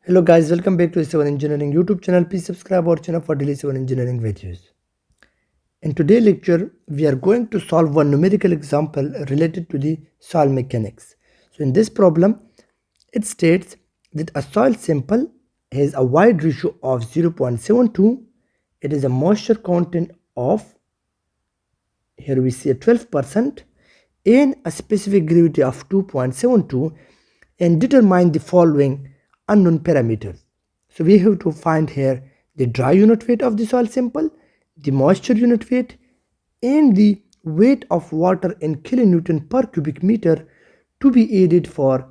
Hello guys, welcome back to Civil Engineering YouTube channel. Please subscribe our channel for daily civil engineering videos. In today's lecture, we are going to solve one numerical example related to the soil mechanics. So in this problem, it states that a soil sample has a wide ratio of 0.72. It is a moisture content of, here we see a 12%, and a specific gravity of 2.72, and determine the following unknown parameters. So we have to find here the dry unit weight of the soil sample, the moisture unit weight, and the weight of water in kilonewton per cubic meter to be added for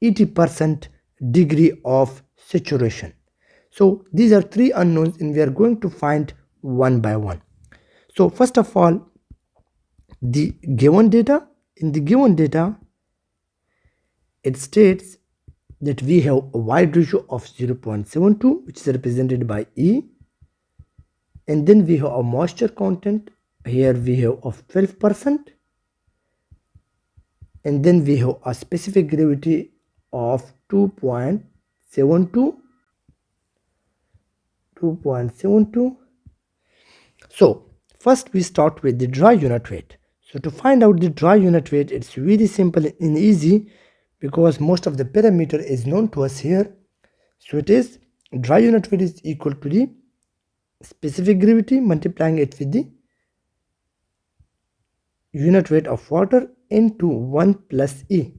80% degree of saturation. So these are three unknowns and we are going to find one by one. So first of all, the given data, in the given data, it states that we have a wide ratio of 0.72, which is represented by E, and then we have a moisture content, here we have of 12%, and then we have a specific gravity of 2.72. So first we start with the dry unit weight. So to find out the dry unit weight, it's very simple and easy because most of the parameter is known to us here. So it is dry unit weight is equal to the specific gravity multiplying it with the unit weight of water into 1 plus E.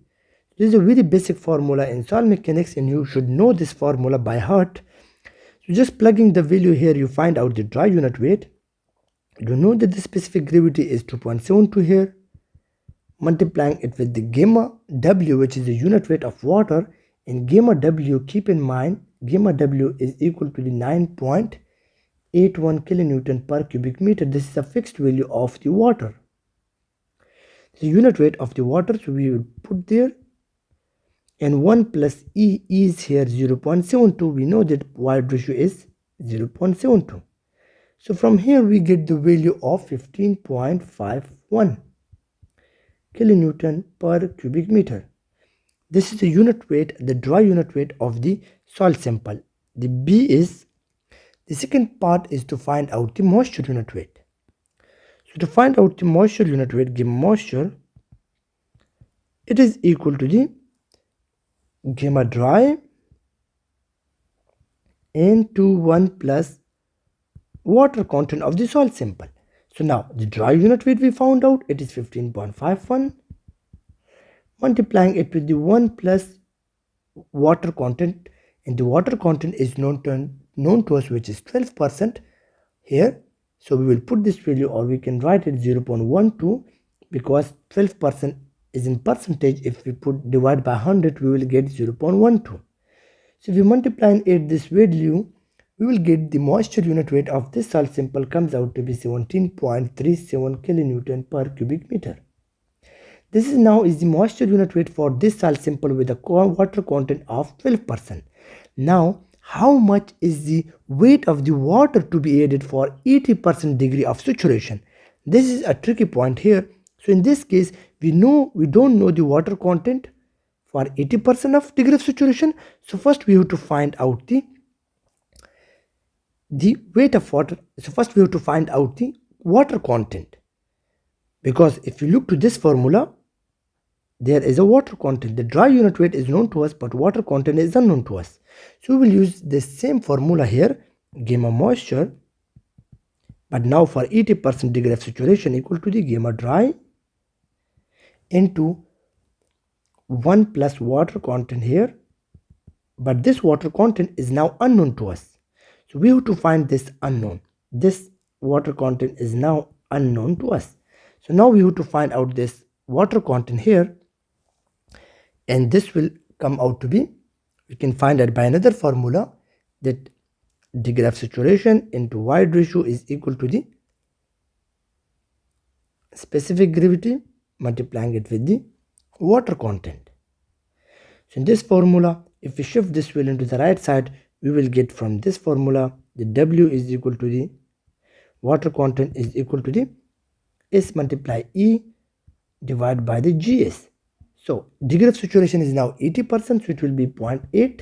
This is a very basic formula in soil mechanics and you should know this formula by heart. So just plugging the value here, you find out the dry unit weight. You know that the specific gravity is 2.72 here. Multiplying it with the gamma W, which is the unit weight of water, and gamma W, keep in mind, gamma W is equal to the 9.81 kilonewton per cubic meter. This is a fixed value of the water. The unit weight of the water, so we will put there, and 1 plus E is here 0.72. We know that wide ratio is 0.72. So from here we get the value of 15.51 kilonewton per cubic meter. This is the unit weight, the dry unit weight of the soil sample. The B is, the second part is to find out the moisture unit weight. So to find out the moisture unit weight, give moisture, it is equal to the gamma dry into 1 plus water content of the soil sample. So now the dry unit weight we found out, it is 15.51, multiplying it with the 1 plus water content, and the water content is known to us, which is 12% here. So we will put this value, or we can write it 0.12, because 12% is in percentage. If we put divide by 100, we will get 0.12. So if we multiply and add this value, we will get the moisture unit weight of this soil sample comes out to be 17.37 kilonewton per cubic meter. This is now is the moisture unit weight for this soil sample with a water content of 12%. Now, how much is the weight of the water to be added for 80% degree of saturation? This is a tricky point here. So in this case, we don't know the water content for 80% of degree of saturation. So first we have to find out the weight of water. So first we have to find out the water content, because if you look to this formula, there is a water content. The dry unit weight is known to us, but water content is unknown to us. So we will use the same formula here, gamma moisture, but now for 80% degree of saturation equal to the gamma dry into 1 plus water content here, but this water content is now unknown to us. So we have to find this unknown. This water content is now unknown to us. So now we have to find out this water content here, and this will come out to be, we can find it by another formula, that degree of saturation into wide ratio is equal to the specific gravity multiplying it with the water content. So in this formula, if we shift this value into the right side, we will get from this formula the W is equal to the water content is equal to the S multiply E divided by the GS. So degree of saturation is now 80%, so it will be 0.8,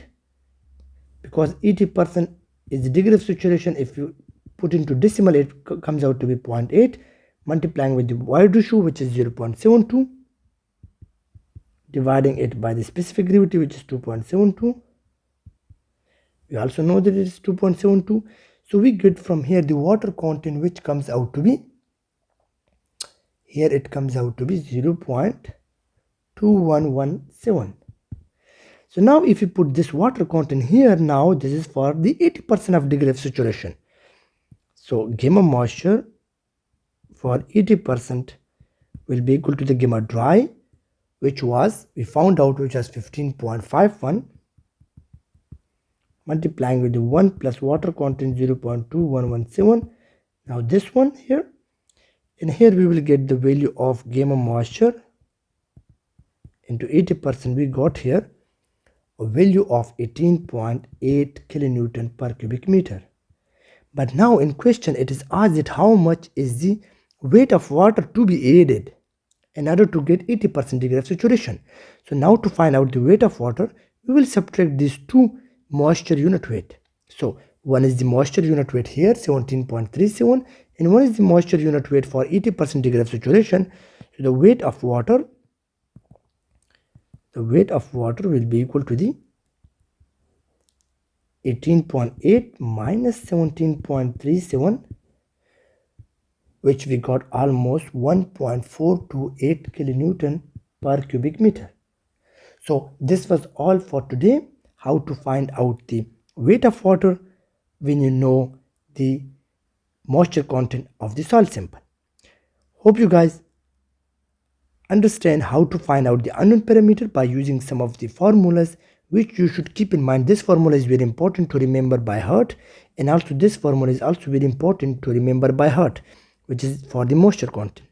because 80% is the degree of saturation. If you put into decimal, it comes out to be 0.8, multiplying with the wide ratio, which is 0.72, dividing it by the specific gravity, which is 2.72. We also know that it is 2.72. So we get from here the water content, which comes out to be, here it comes out to be 0.2117. So now if you put this water content here, now this is for the 80% of degree of saturation. So gamma moisture for 80% will be equal to the gamma dry, which was, we found out, which was 15.51, multiplying with the 1 plus water content 0.2117. Now this one here, and here we will get the value of gamma moisture into 80%. We got here a value of 18.8 kilonewton per cubic meter. But now in question it is asked that how much is the weight of water to be added in order to get 80% degree of saturation. So now to find out the weight of water, we will subtract these two moisture unit weight. So one is the moisture unit weight here, 17.37, and one is the moisture unit weight for 80% degree of saturation. So the weight of water will be equal to the 18.8 minus 17.37, which we got almost 1.428 kilonewton per cubic meter. So this was all for today, how to find out the weight of water when you know the moisture content of the soil sample. Hope you guys understand how to find out the unknown parameter by using some of the formulas, which you should keep in mind. This formula is very important to remember by heart, and also this formula is also very important to remember by heart, which is for the moisture content.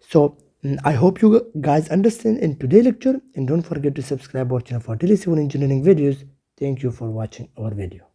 So I hope you guys understand in today's lecture, and don't forget to subscribe our channel for daily civil engineering videos. Thank you for watching our video.